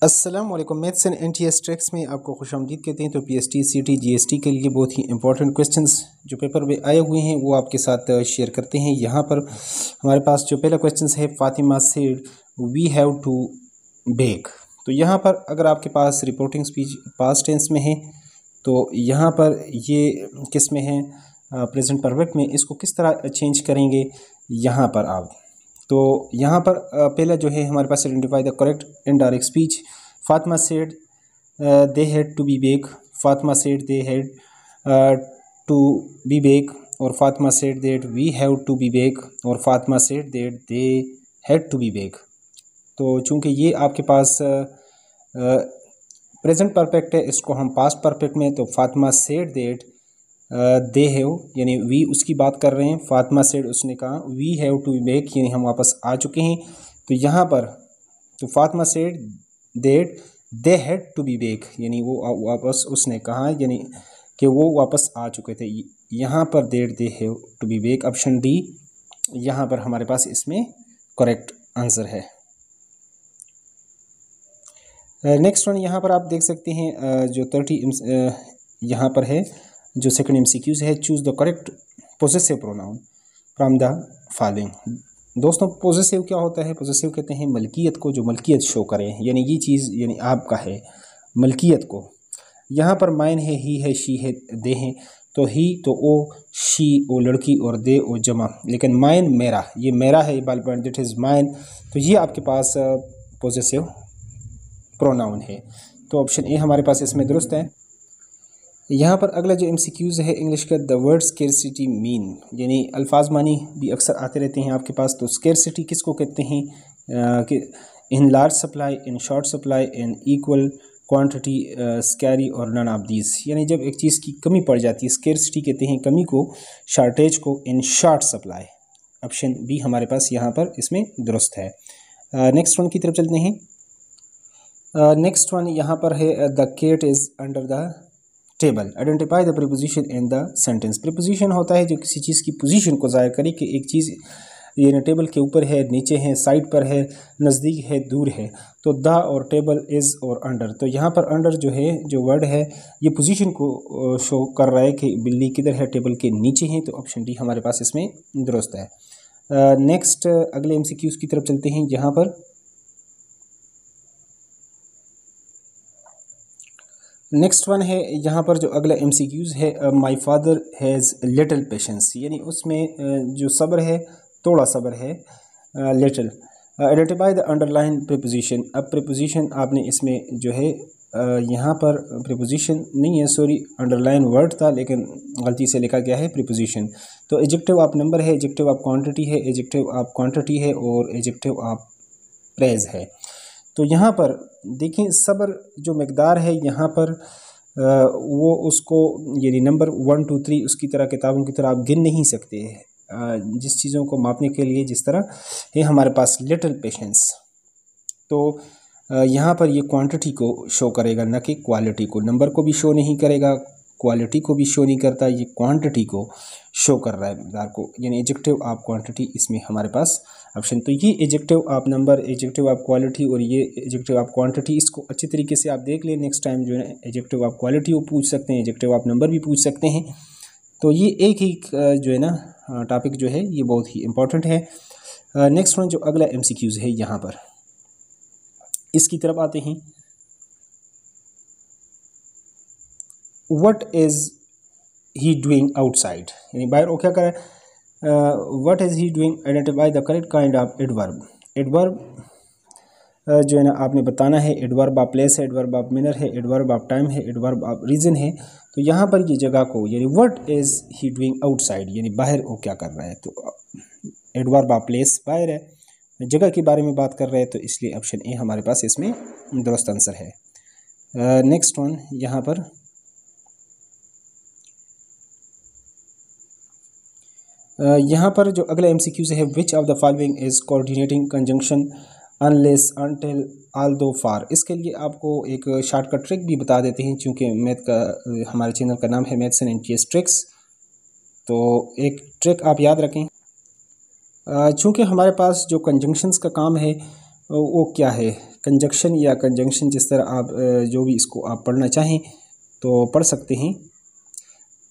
अस्सलाम वालेकुम। Maths and NTS tracks में आपको खुशामदीद कहते हैं। तो पीएसटी, सीटी, जीएसटी के लिए बहुत ही इंपॉर्टेंट क्वेश्चंस जो पेपर में आए हुए हैं वो आपके साथ शेयर करते हैं। यहाँ पर हमारे पास जो पहला क्वेश्चन है, Fatima said we have to back. तो यहाँ पर अगर आपके पास रिपोर्टिंग स्पीच पास्ट टेंस में है तो यहाँ पर ये किस में है, प्रेजेंट परफेक्ट में। इसको किस तरह चेंज करेंगे यहाँ पर आप। तो यहाँ पर पहला जो है हमारे पास, identify the correct indirect speech. Fatima said they had to be back, Fatima said they had to be back, और Fatima said that we have to be back, और Fatima said that they had to be back. तो चूँकि ये आपके पास present perfect है, इसको हम past perfect में, तो Fatima said that they have यानी वी उसकी बात कर रहे हैं। फातिमा सेड उसने कहा, we have to be back यानी हम वापस आ चुके हैं। तो यहाँ पर तो Fatima said that they had to be back यानी वो वापस उसने कहा यानी कि वो वापस आ चुके थे। यहाँ पर that they have to be back, option D यहाँ पर हमारे पास इसमें करेक्ट आंसर है। नेक्स्ट वन यहाँ पर आप देख सकते हैं जो 30 यहाँ पर है, जो सेकंड एमसीक्यूज है। Choose the correct possessive pronoun from the following. दोस्तों, पोजेसिव क्या होता है? पोजेसिव कहते हैं मलकियत को, जो मलकियत शो करे, यानी ये चीज़ यानी आपका है, मलकियत को। यहाँ पर माइन है, ही है, शी है, दे हैं। तो ही तो ओ, शी ओ लड़की, और दे ओ जमा। लेकिन माइन मेरा, ये मेरा है, दैट इज़ माइन। तो ये आपके पास पोजेसिव प्रोनाउन है। तो ऑप्शन ए हमारे पास इसमें दुरुस्त है। यहाँ पर अगला जो एमसीक्यूज़ है इंग्लिश का, द वर्ड स्केरसिटी मीन यानी अल्फाज मानी भी अक्सर आते रहते हैं आपके पास। तो स्केरसिटी किसको कहते हैं? कि in large supply, in short supply, in equal quantity, scary और नन ऑफ दीज। यानी जब एक चीज़ की कमी पड़ जाती है, स्केरसिटी कहते हैं कमी को, शार्टेज को, in short supply. Option B हमारे पास यहाँ पर इसमें दुरुस्त है। नेक्स्ट वन की तरफ चलते हैं। नेक्स्ट वन यहाँ पर है, the cat is under the table. Identify the preposition in the sentence. Preposition होता है जो किसी चीज़ की पोजीशन को ज़ाहिर करे कि एक चीज़ ये टेबल के ऊपर है, नीचे है, साइड पर है, नज़दीक है, दूर है। तो द और टेबल, इज़ और अंडर। तो यहाँ पर अंडर जो है, जो वर्ड है, ये पोजीशन को शो कर रहा है कि बिल्ली किधर है, टेबल के नीचे है। तो ऑप्शन डी हमारे पास इसमें दुरुस्त है। नेक्स्ट अगले एमसीक्यूज़ की तरफ चलते हैं। यहाँ पर नेक्स्ट वन है, यहाँ पर जो अगला एमसीक्यूज़ है, my father has little patience यानी उसमें जो सब्र है, थोड़ा सब्र है, little. Identify the underline preposition. अब प्रीपोजिशन आपने इसमें जो है यहाँ पर प्रीपोजिशन नहीं है, सॉरी, अंडरलाइन वर्ड था लेकिन गलती से लिखा गया है प्रीपोजिशन। तो एडजेक्टिव ऑफ नंबर है, एडजेक्टिव ऑफ क्वांटिटी है, एडजेक्टिव ऑफ क्वांटिटी है, और एडजेक्टिव ऑफ प्रेज है। तो यहाँ पर देखें, सब्र जो मकदार है यहाँ पर वो उसको यानी नंबर 1 2 3 उसकी तरह किताबों की तरह आप गिन नहीं सकते जिस चीज़ों को मापने के लिए, जिस तरह है हमारे पास लिटिल पेशेंस। तो यहाँ पर ये क्वांटिटी को शो करेगा, न कि क्वालिटी को। नंबर को भी शो नहीं करेगा, क्वालिटी को भी शो नहीं करता, ये क्वांटिटी को शो कर रहा है मकदार को, यानी एडजेक्टिव ऑफ क्वांटिटी इसमें हमारे पास ऑप्शन। तो ये adjective of number, adjective of quality और ये एडजेक्टिव ऑफ क्वांटिटी, इसको अच्छी तरीके से आप देख लें। नेक्स्ट टाइम जो है एडजेक्टिव ऑफ क्वालिटी वो पूछ सकते हैं, एडजेक्टिव ऑफ नंबर भी पूछ सकते हैं। तो ये एक ही जो है ना टॉपिक जो है ये बहुत ही इंपॉर्टेंट है। नेक्स्ट वन जो अगला एमसीक्यूज़ है यहाँ पर, इसकी तरफ आते हैं। What is he doing outside यानी बाहर वो क्या कर रहा है। What is he doing, identify the correct kind of adverb. Adverb जो है ना आपने बताना है। एडवर्ब ऑफ प्लेस है, एडवर्ब ऑफ मैनर है, एडवर्ब ऑफ टाइम है, एडवर्ब ऑफ रीजन है। तो यहाँ पर ये जगह को यानी what is he doing outside यानी बाहर वो क्या कर रहा है। तो एडवर्ब ऑफ प्लेस बाहर है, जगह के बारे में बात कर रहे हैं, तो इसलिए ऑप्शन ए हमारे पास इसमें दुरुस्त आंसर है। नेक्स्ट वन यहाँ पर यहाँ पर जो अगला एमसीक्यू है, which of the following is coordinating conjunction unless until although for. इसके लिए आपको एक शॉर्टकट ट्रिक भी बता देते हैं, क्योंकि मैथ का हमारे चैनल का नाम है मैथ्स एंड एनटीएस ट्रिक्स। तो एक ट्रिक आप याद रखें। चूँकि हमारे पास जो कंजंक्शंस का काम है वो क्या है कंजक्शन या कंजंक्शन, जिस तरह आप जो भी इसको आप पढ़ना चाहें तो पढ़ सकते हैं।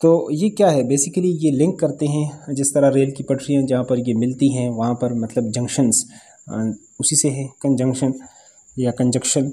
तो ये क्या है, बेसिकली ये लिंक करते हैं, जिस तरह रेल की पटरियाँ जहाँ पर ये मिलती हैं वहाँ पर मतलब जंक्शंस, उसी से है कंजंक्शन या कंजक्शन।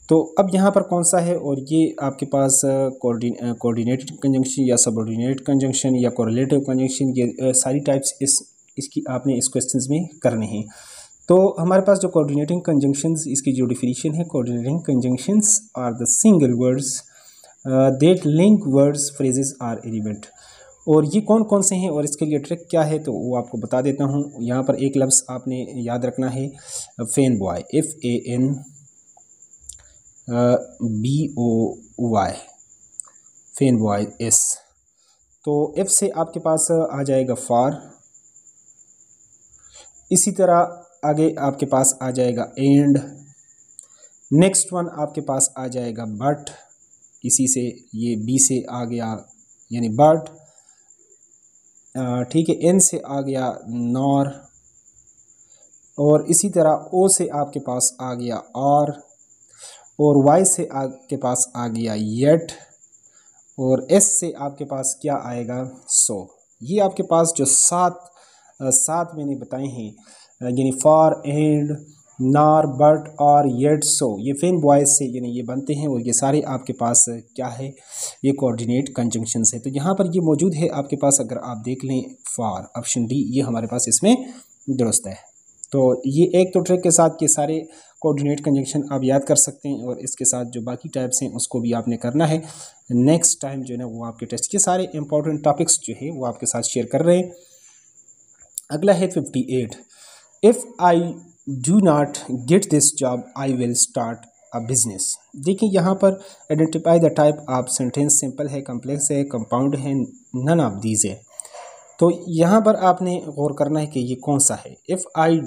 तो अब यहाँ पर कौन सा है, और ये आपके पास कोऑर्डिनेटेड कंजंक्शन या सबऑर्डिनेट कंजंक्शन या कोरिलेटिव कंजंक्शन, ये सारी टाइप्स इसकी आपने इस क्वेश्चंस में करने हैं। तो हमारे पास जो कोऑर्डिनेटिंग कंजंक्शंस, इसकी जो डिफिनीशन है, coordinating conjunctions are the single words that link words phrases or element. और ये कौन कौन से हैं और इसके लिए ट्रिक क्या है तो वो आपको बता देता हूँ। यहाँ पर एक लफ्ज़ आपने याद रखना है, fan boy, FANBOY, fan boy S। तो F से आपके पास आ जाएगा फार, इसी तरह आगे आपके पास आ जाएगा एंड, नेक्स्ट वन आपके पास आ जाएगा बट, इसी से ये B से आ गया यानी बट, ठीक है, N से आ गया नॉर, और इसी तरह O से आपके पास आ गया और Y से आपके पास आ गया येट, और S से आपके पास क्या आएगा सो। ये आपके पास जो सात मैंने बताए हैं, यानी फॉर, एंड, नार, बट और येट, सो, ये फैन बॉयज से यानी ये बनते हैं, और ये सारे आपके पास क्या है, ये कोऑर्डिनेट कंजंक्शंस है। तो यहाँ पर ये मौजूद है आपके पास, अगर आप देख लें फॉर, ऑप्शन डी ये हमारे पास इसमें दुरुस्त है। तो ये एक तो ट्रिक के साथ ये सारे कोऑर्डिनेट कंजंक्शन आप याद कर सकते हैं, और इसके साथ जो बाकी टाइप्स हैं उसको भी आपने करना है। नेक्स्ट टाइम जो है ना वो आपके टेस्ट के सारे इंपॉर्टेंट टॉपिक्स जो है वो आपके साथ शेयर कर रहे हैं। अगला है 58, if I do not get this job I will start a business. देखिए यहाँ पर identify the type of sentence, simple है, कम्प्लेक्स है, कंपाउंड है, नन ऑफ दीज है। तो यहाँ पर आपने गौर करना है कि ये कौन सा है। If I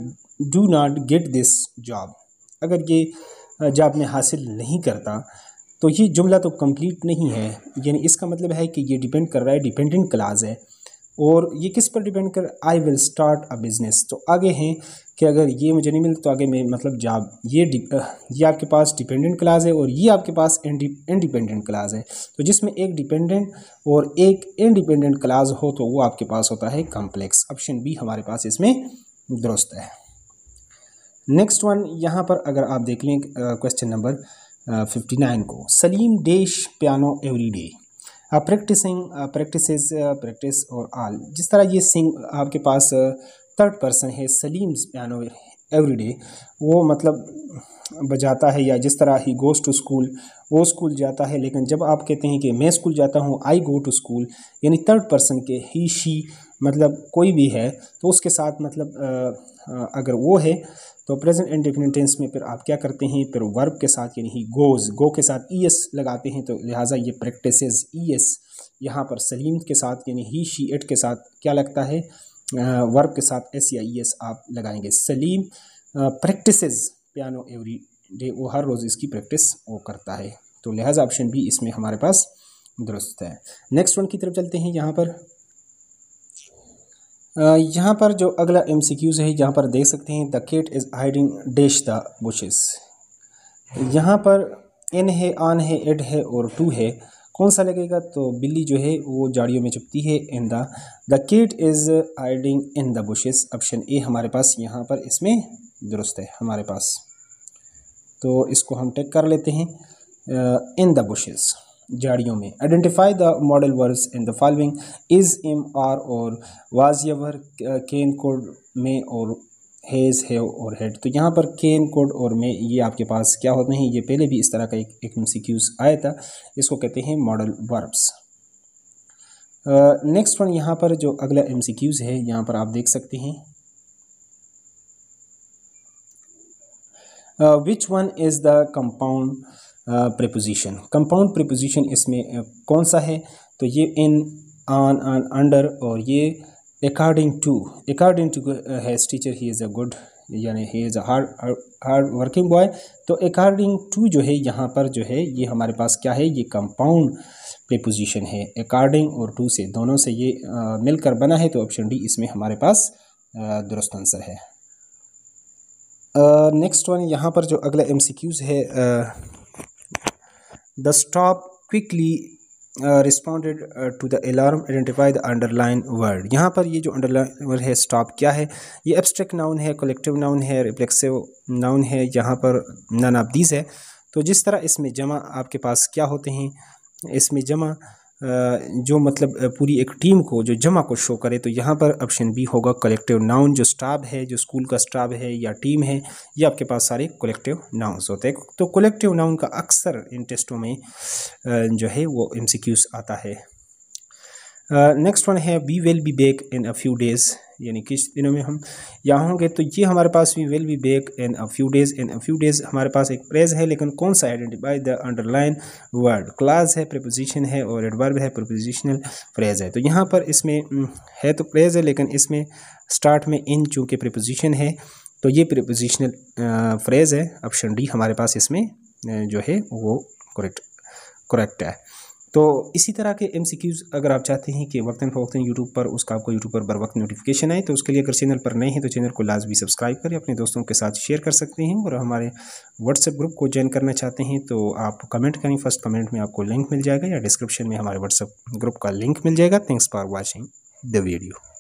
do not get this job, अगर ये जॉब में हासिल नहीं करता तो ये जुमला तो कंप्लीट नहीं है, यानी इसका मतलब है कि ये डिपेंड कर रहा है, डिपेंडेंट क्लास है, और ये किस पर डिपेंड कर, I will start a business. तो आगे हैं कि अगर ये मुझे नहीं मिलता तो आगे में मतलब जॉब, ये आपके पास डिपेंडेंट क्लास है और ये आपके पास इंडिपेंडेंट क्लास है। तो जिसमें एक डिपेंडेंट और एक इंडिपेंडेंट क्लास हो तो वो आपके पास होता है कॉम्प्लेक्स। ऑप्शन बी हमारे पास इसमें दुरुस्त है। नेक्स्ट वन यहाँ पर अगर आप देख लें क्वेश्चन नंबर 59 को, Salim dash piano every day, practice और ऑल। जिस तरह ये सिंग आपके पास थर्ड पर्सन है, सलीम पियानो एवरीडे, वो मतलब बजाता है, या जिस तरह ही गोज़ टू स्कूल, वो स्कूल जाता है। लेकिन जब आप कहते हैं कि मैं स्कूल जाता हूँ, आई गो टू स्कूल, यानी थर्ड पर्सन के ही, शी, मतलब कोई भी है तो उसके साथ मतलब अगर वो है तो प्रेजेंट इंडेफिनिट टेंस में फिर आप क्या करते हैं, फिर वर्ब के साथ यानी ही गोज़, गो के साथ ईएस लगाते हैं। तो लिहाजा ये प्रैक्टिसेस ईएस यहाँ पर सलीम के साथ यानी ही, शी, इट के साथ क्या लगता है, वर्ब के साथ एस या ईएस आप लगाएंगे। Salim practices piano every day, वो हर रोज़ इसकी प्रैक्टिस वो करता है। तो लिहाजा ऑप्शन बी इसमें हमारे पास दुरुस्त है। नेक्स्ट वन की तरफ चलते हैं। यहाँ पर जो अगला MCQs है, यहाँ पर देख सकते हैं, the cat is hiding dash the bushes. यहाँ पर इन है, ऑन है, इट है और टू है, कौन सा लगेगा, तो बिल्ली जो है वो झाड़ियों में छुपती है, in the cat is hiding in the bushes. Option A हमारे पास यहाँ पर इसमें दुरुस्त है हमारे पास। तो इसको हम टेक कर लेते हैं, इन द बुशेस, झाड़ियों में। Identify the modal words in the following, is, am, are और was, ever, can, could, may और हैज़, है और हेड। तो यहाँ पर कैन, कोड और में ये आपके पास क्या होते हैं, ये पहले भी इस तरह का एक MCQs आया था, इसको कहते हैं मॉडल वर्ब्स। नेक्स्ट वन यहाँ पर जो अगला MCQs है, यहाँ पर आप देख सकते हैं, which one is the compound preposition. Compound preposition इसमें कौन सा है, तो ये इन, ऑन, अंडर, और ये according to has teacher he is a good, यानी he is a hard working boy. तो अकॉर्डिंग टू जो है यहाँ पर जो है ये हमारे पास क्या है, ये कंपाउंड प्रीपोजिशन है। अकॉर्डिंग और टू से, दोनों से ये मिलकर बना है। तो ऑप्शन डी इसमें हमारे पास दुरुस्त आंसर है। नेक्स्ट वन यहाँ पर जो अगला MCQs है, the stop quickly responded to the alarm, identify the underline word. यहाँ पर ये जो अंडरलाइन वर्ड है स्टॉप क्या है, ये एब्स्ट्रैक्ट नाउन है, कलेक्टिव नाउन है, रिफ्लेक्सिव नाउन है, यहाँ पर नन ऑफ दीज है। तो जिस तरह इसमें जमा आपके पास क्या होते हैं, इसमें जमा जो मतलब पूरी एक टीम को जो जमा को शो करे, तो यहाँ पर ऑप्शन बी होगा कलेक्टिव नाउन। जो स्टाफ है, जो स्कूल का स्टाफ है या टीम है, ये आपके पास सारे कलेक्टिव नाउन्स होते हैं। तो कलेक्टिव नाउन का अक्सर इन टेस्टों में जो है वो MCQs आता है। नेक्स्ट वन है we will be back in a few days, यानी किस दिनों में हम यहाँ होंगे। तो ये हमारे पास we will be back in a few days, in a few days हमारे पास एक फ्रेज है, लेकिन कौन सा, identify the underline word. Class है, प्रीपोजिशन है, और एडवर्ब है, प्रीपोजिशनल फ्रेज है। तो यहाँ पर इसमें है तो फ्रेज है, लेकिन इसमें स्टार्ट में इन चूँकि प्रीपोजिशन है, तो ये प्रीपोजिशनल फ्रेज है। ऑप्शन डी हमारे पास इसमें जो है वो करेक्ट है। तो इसी तरह के MCQs अगर आप चाहते हैं कि वक्तन फ़वक्तन यूट्यूब पर उसका आपको यूट्यूब पर बर वक्त नोटिफिकेशन आए, तो उसके लिए अगर चैनल पर नए हैं तो चैनल को लाजमी सब्सक्राइब करें, अपने दोस्तों के साथ शेयर कर सकते हैं। और हमारे व्हाट्सएप ग्रुप को ज्वाइन करना चाहते हैं तो आप कमेंट करें, फर्स्ट कमेंट में आपको लिंक मिल जाएगा, या डिस्क्रिप्शन में हमारे व्हाट्सएप ग्रुप का लिंक मिल जाएगा। Thanks for watching the video.